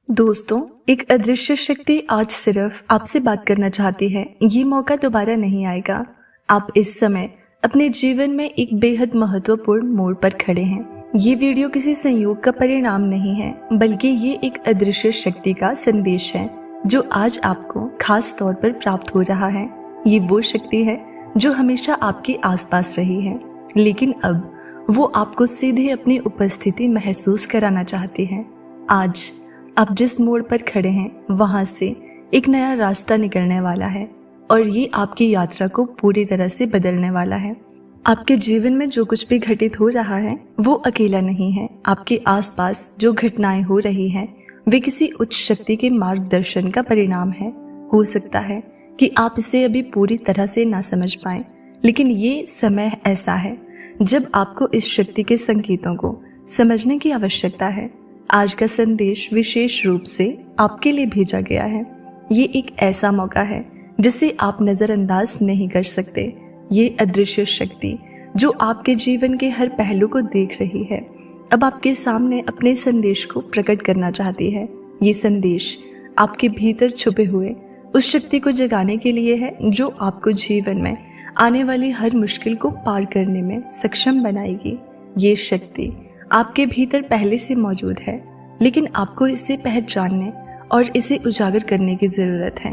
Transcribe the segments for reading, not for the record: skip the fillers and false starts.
दोस्तों, एक अदृश्य शक्ति आज सिर्फ आपसे बात करना चाहती है। ये मौका दोबारा नहीं आएगा। आप इस समय अपने जीवन में एक बेहद महत्वपूर्ण मोड़ पर खड़े हैं। ये वीडियो किसी संयोग का परिणाम नहीं है, बल्कि ये एक अदृश्य शक्ति का संदेश है जो आज आपको खास तौर पर प्राप्त हो रहा है। ये वो शक्ति है जो हमेशा आपके आसपास रही है, लेकिन अब वो आपको सीधे अपनी उपस्थिति महसूस कराना चाहती है। आज आप जिस मोड़ पर खड़े हैं, वहां से एक नया रास्ता निकलने वाला है और ये आपकी यात्रा को पूरी तरह से बदलने वाला है। आपके जीवन में जो कुछ भी घटित हो रहा है वो अकेला नहीं है। आपके आसपास जो घटनाएं हो रही हैं वे किसी उच्च शक्ति के मार्गदर्शन का परिणाम है। हो सकता है कि आप इसे अभी पूरी तरह से ना समझ पाएं, लेकिन ये समय ऐसा है जब आपको इस शक्ति के संकेतों को समझने की आवश्यकता है। आज का संदेश विशेष रूप से आपके लिए भेजा गया है। ये एक ऐसा मौका है जिसे आप नजरअंदाज नहीं कर सकते। ये अदृश्य शक्ति जो आपके जीवन के हर पहलू को देख रही है, अब आपके सामने अपने संदेश को प्रकट करना चाहती है। ये संदेश आपके भीतर छुपे हुए उस शक्ति को जगाने के लिए है जो आपको जीवन में आने वाली हर मुश्किल को पार करने में सक्षम बनाएगी। ये शक्ति आपके भीतर पहले से मौजूद है, लेकिन आपको इसे पहचानने और इसे उजागर करने की जरूरत है।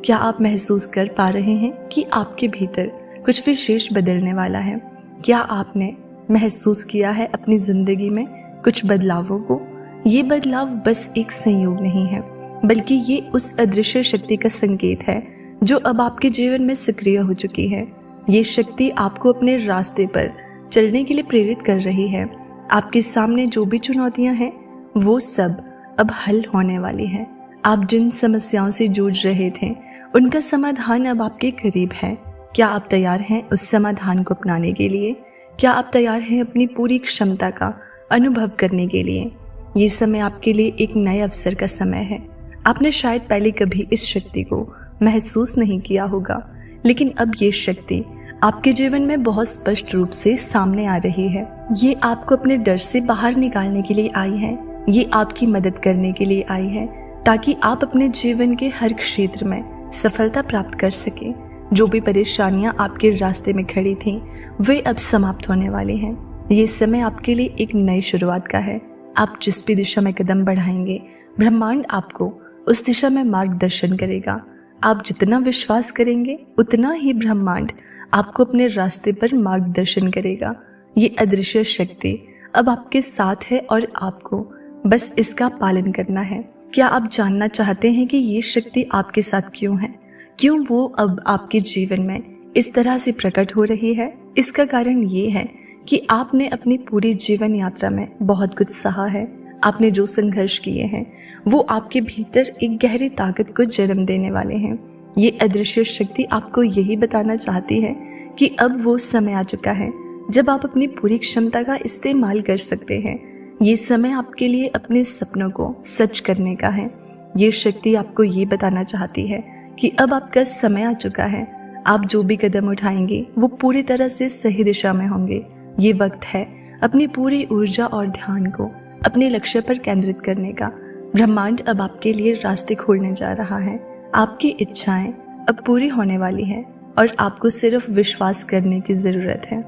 क्या आप महसूस कर पा रहे हैं कि आपके भीतर कुछ विशेष बदलने वाला है? क्या आपने महसूस किया है अपनी जिंदगी में कुछ बदलावों को? ये बदलाव बस एक संयोग नहीं है, बल्कि ये उस अदृश्य शक्ति का संकेत है जो अब आपके जीवन में सक्रिय हो चुकी है। ये शक्ति आपको अपने रास्ते पर चलने के लिए प्रेरित कर रही है। आपके सामने जो भी चुनौतियां हैं वो सब अब हल होने वाली हैं। आप जिन समस्याओं से जूझ रहे थे उनका समाधान अब आपके करीब है। क्या आप तैयार हैं उस समाधान को अपनाने के लिए? क्या आप तैयार हैं अपनी पूरी क्षमता का अनुभव करने के लिए? ये समय आपके लिए एक नए अवसर का समय है। आपने शायद पहले कभी इस शक्ति को महसूस नहीं किया होगा, लेकिन अब ये शक्ति आपके जीवन में बहुत स्पष्ट रूप से सामने आ रही है। ये आपको अपने डर से बाहर निकालने के लिए आई है। ये आपकी मदद करने के लिए आई है ताकि आप अपने जीवन के हर क्षेत्र में सफलता प्राप्त कर सके। जो भी परेशानियां आपके रास्ते में खड़ी थीं, वे अब समाप्त होने वाली हैं। ये समय आपके लिए एक नई शुरुआत का है। आप जिस भी दिशा में कदम बढ़ाएंगे, ब्रह्मांड आपको उस दिशा में मार्गदर्शन करेगा। आप जितना विश्वास करेंगे, उतना ही ब्रह्मांड आपको अपने रास्ते पर मार्गदर्शन करेगा। ये अदृश्य शक्ति अब आपके साथ है और आपको बस इसका पालन करना है। क्या आप जानना चाहते हैं कि ये शक्ति आपके साथ क्यों है? क्यों वो अब आपके जीवन में इस तरह से प्रकट हो रही है? इसका कारण ये है कि आपने अपनी पूरी जीवन यात्रा में बहुत कुछ सहा है। आपने जो संघर्ष किए हैं वो आपके भीतर एक गहरी ताकत को जन्म देने वाले हैं। ये अदृश्य शक्ति आपको यही बताना चाहती है कि अब वो समय आ चुका है जब आप अपनी पूरी क्षमता का इस्तेमाल कर सकते हैं। ये समय आपके लिए अपने सपनों को सच करने का है। ये शक्ति आपको ये बताना चाहती है कि अब आपका समय आ चुका है। आप जो भी कदम उठाएंगे वो पूरी तरह से सही दिशा में होंगे। ये वक्त है अपनी पूरी ऊर्जा और ध्यान को अपने लक्ष्य पर केंद्रित करने का। ब्रह्मांड अब आपके लिए रास्ते खोलने जा रहा है। आपकी इच्छाएं अब पूरी होने वाली हैं और आपको सिर्फ विश्वास करने की जरूरत है।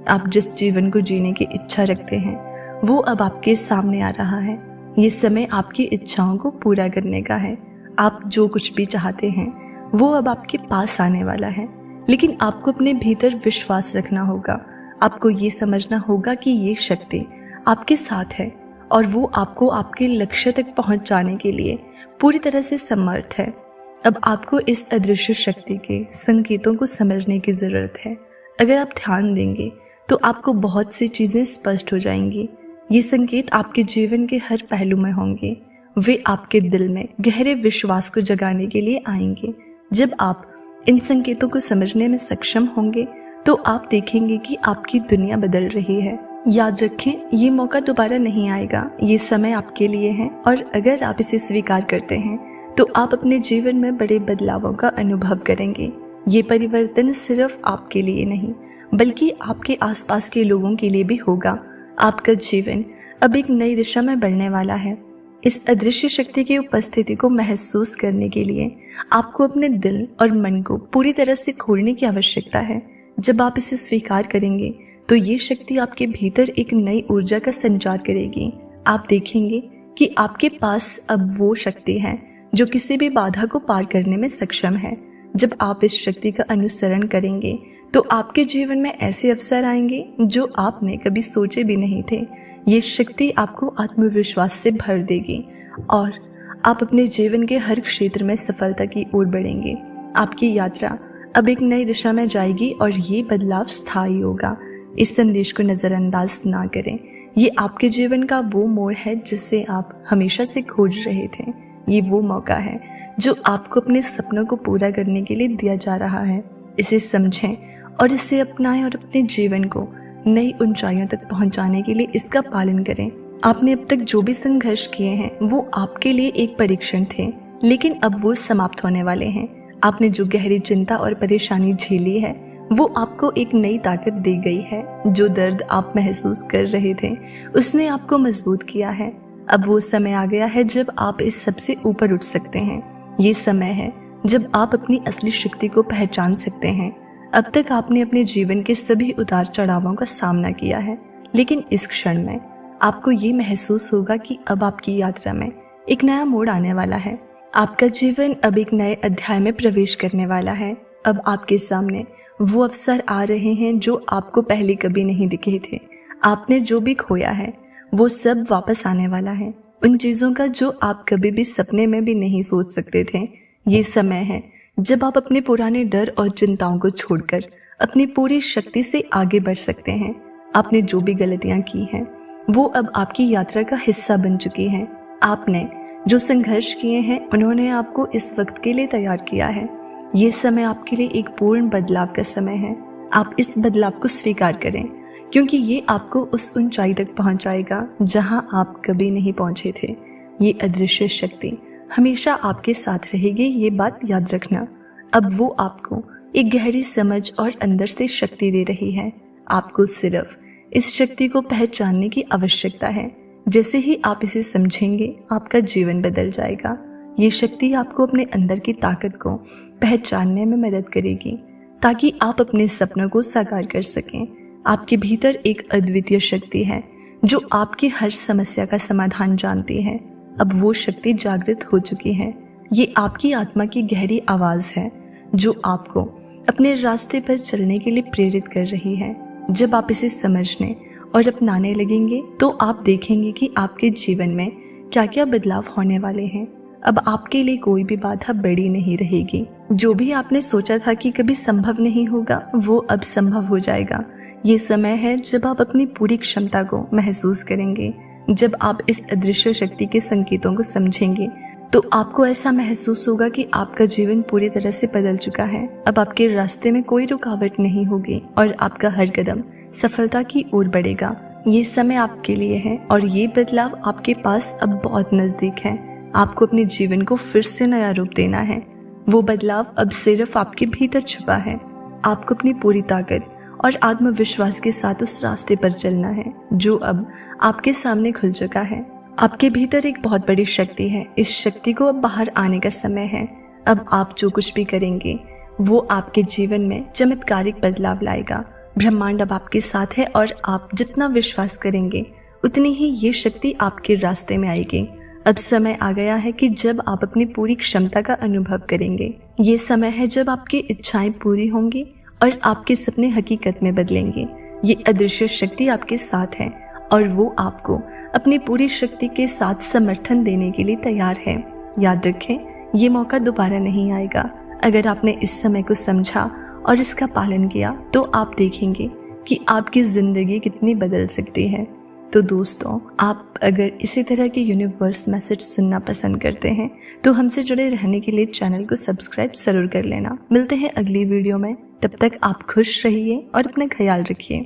आप जिस जीवन को जीने की इच्छा रखते हैं वो अब आपके सामने आ रहा है। ये समय आपकी इच्छाओं को पूरा करने का है। आप जो कुछ भी चाहते हैं वो अब आपके पास आने वाला है, लेकिन आपको अपने भीतर विश्वास रखना होगा। आपको ये समझना होगा कि ये शक्ति आपके साथ है और वो आपको आपके लक्ष्य तक पहुंच जाने के लिए पूरी तरह से समर्थ है। अब आपको इस अदृश्य शक्ति के संकेतों को समझने की जरूरत है। अगर आप ध्यान देंगे तो आपको बहुत सी चीजें स्पष्ट हो जाएंगी। ये संकेत आपके जीवन के हर पहलू में होंगे। वे आपके दिल में गहरे विश्वास को जगाने के लिए आएंगे। जब आप इन संकेतों को समझने में सक्षम होंगे तो आप देखेंगे कि आपकी दुनिया बदल रही है। याद रखें, ये मौका दोबारा नहीं आएगा। ये समय आपके लिए है और अगर आप इसे स्वीकार करते हैं तो आप अपने जीवन में बड़े बदलावों का अनुभव करेंगे। ये परिवर्तन सिर्फ आपके लिए नहीं, बल्कि आपके आसपास के लोगों के लिए भी होगा। आपका जीवन अब एक नई दिशा में बढ़ने वाला है। इस अदृश्य शक्ति की उपस्थिति को महसूस करने के लिए आपको अपने दिल और मन को पूरी तरह से खोलने की आवश्यकता है। जब आप इसे स्वीकार करेंगे तो ये शक्ति आपके भीतर एक नई ऊर्जा का संचार करेगी। आप देखेंगे कि आपके पास अब वो शक्ति है जो किसी भी बाधा को पार करने में सक्षम है। जब आप इस शक्ति का अनुसरण करेंगे तो आपके जीवन में ऐसे अवसर आएंगे जो आपने कभी सोचे भी नहीं थे। ये शक्ति आपको आत्मविश्वास से भर देगी और आप अपने जीवन के हर क्षेत्र में सफलता की ओर बढ़ेंगे। आपकी यात्रा अब एक नई दिशा में जाएगी और ये बदलाव स्थायी होगा। इस संदेश को नज़रअंदाज ना करें। ये आपके जीवन का वो मोड़ है जिसे आप हमेशा से खोज रहे थे। ये वो मौका है जो आपको अपने सपनों को पूरा करने के लिए दिया जा रहा है। इसे समझें और इसे अपनाएं और अपने जीवन को नई ऊंचाइयों तक पहुंचाने के लिए इसका पालन करें। आपने अब तक जो भी संघर्ष किए हैं वो आपके लिए एक परीक्षण थे, लेकिन अब वो समाप्त होने वाले हैं। आपने जो गहरी चिंता और परेशानी झेली है वो आपको एक नई ताकत दे गई है। जो दर्द आप महसूस कर रहे थे उसने आपको मजबूत किया है। अब वो समय आ गया है जब आप इस सबसे ऊपर उठ सकते हैं। ये समय है जब आप अपनी असली शक्ति को पहचान सकते हैं। अब तक आपने अपने जीवन के सभी उतार चढ़ावों का सामना किया है, लेकिन इस क्षण में आपको ये महसूस होगा कि अब आपकी यात्रा में एक नया मोड़ आने वाला है। आपका जीवन अब एक नए अध्याय में प्रवेश करने वाला है। अब आपके सामने वो अवसर आ रहे हैं जो आपको पहले कभी नहीं दिखे थे। आपने जो भी खोया है वो सब वापस आने वाला है, उन चीज़ों का जो आप कभी भी सपने में भी नहीं सोच सकते थे। ये समय है जब आप अपने पुराने डर और चिंताओं को छोड़कर अपनी पूरी शक्ति से आगे बढ़ सकते हैं। आपने जो भी गलतियां की हैं वो अब आपकी यात्रा का हिस्सा बन चुकी हैं। आपने जो संघर्ष किए हैं उन्होंने आपको इस वक्त के लिए तैयार किया है। ये समय आपके लिए एक पूर्ण बदलाव का समय है। आप इस बदलाव को स्वीकार करें, क्योंकि ये आपको उस ऊंचाई तक पहुंचाएगा जहां आप कभी नहीं पहुंचे थे। ये अदृश्य शक्ति हमेशा आपके साथ रहेगी, ये बात याद रखना। अब वो आपको एक गहरी समझ और अंदर से शक्ति दे रही है। आपको सिर्फ इस शक्ति को पहचानने की आवश्यकता है। जैसे ही आप इसे समझेंगे आपका जीवन बदल जाएगा। ये शक्ति आपको अपने अंदर की ताकत को पहचानने में मदद करेगी ताकि आप अपने सपनों को साकार कर सकें। आपके भीतर एक अद्वितीय शक्ति है जो आपकी हर समस्या का समाधान जानती है। अब वो शक्ति जागृत हो चुकी है। ये आपकी आत्मा की गहरी आवाज है जो आपको अपने रास्ते पर चलने के लिए प्रेरित कर रही है। जब आप इसे समझने और अपनाने लगेंगे तो आप देखेंगे कि आपके जीवन में क्या क्या बदलाव होने वाले हैं। अब आपके लिए कोई भी बाधा बड़ी नहीं रहेगी। जो भी आपने सोचा था कि कभी संभव नहीं होगा वो अब संभव हो जाएगा। ये समय है जब आप अपनी पूरी क्षमता को महसूस करेंगे। जब आप इस अदृश्य शक्ति के संकेतों को समझेंगे तो आपको ऐसा महसूस होगा कि आपका जीवन पूरी तरह से बदल चुका है। अब आपके रास्ते में कोई रुकावट नहीं होगी और आपका हर कदम सफलता की ओर बढ़ेगा। ये समय आपके लिए है और ये बदलाव आपके पास अब बहुत नजदीक है। आपको अपने जीवन को फिर से नया रूप देना है। वो बदलाव अब सिर्फ आपके भीतर छुपा है। आपको अपनी पूरी ताकत और आत्मविश्वास के साथ उस रास्ते पर चलना है जो अब आपके सामने खुल चुका है। आपके भीतर एक बहुत बड़ी शक्ति है। इस शक्ति को अब बाहर आने का समय है। अब आप जो कुछ भी करेंगे वो आपके जीवन में चमत्कारिक बदलाव लाएगा। ब्रह्मांड अब आपके साथ है और आप जितना विश्वास करेंगे उतनी ही ये शक्ति आपके रास्ते में आएगी। अब समय आ गया है कि जब आप अपनी पूरी क्षमता का अनुभव करेंगे। ये समय है जब आपकी इच्छाएं पूरी होंगी और आपके सपने हकीकत में बदलेंगे। ये अदृश्य शक्ति आपके साथ है और वो आपको अपनी पूरी शक्ति के साथ समर्थन देने के लिए तैयार है। याद रखें, ये मौका दोबारा नहीं आएगा। अगर आपने इस समय को समझा और इसका पालन किया तो आप देखेंगे कि आपकी जिंदगी कितनी बदल सकती है। तो दोस्तों, आप अगर इसी तरह के यूनिवर्स मैसेज सुनना पसंद करते हैं तो हमसे जुड़े रहने के लिए चैनल को सब्सक्राइब जरूर कर लेना। मिलते हैं अगली वीडियो में। तब तक आप खुश रहिए और अपना ख्याल रखिए।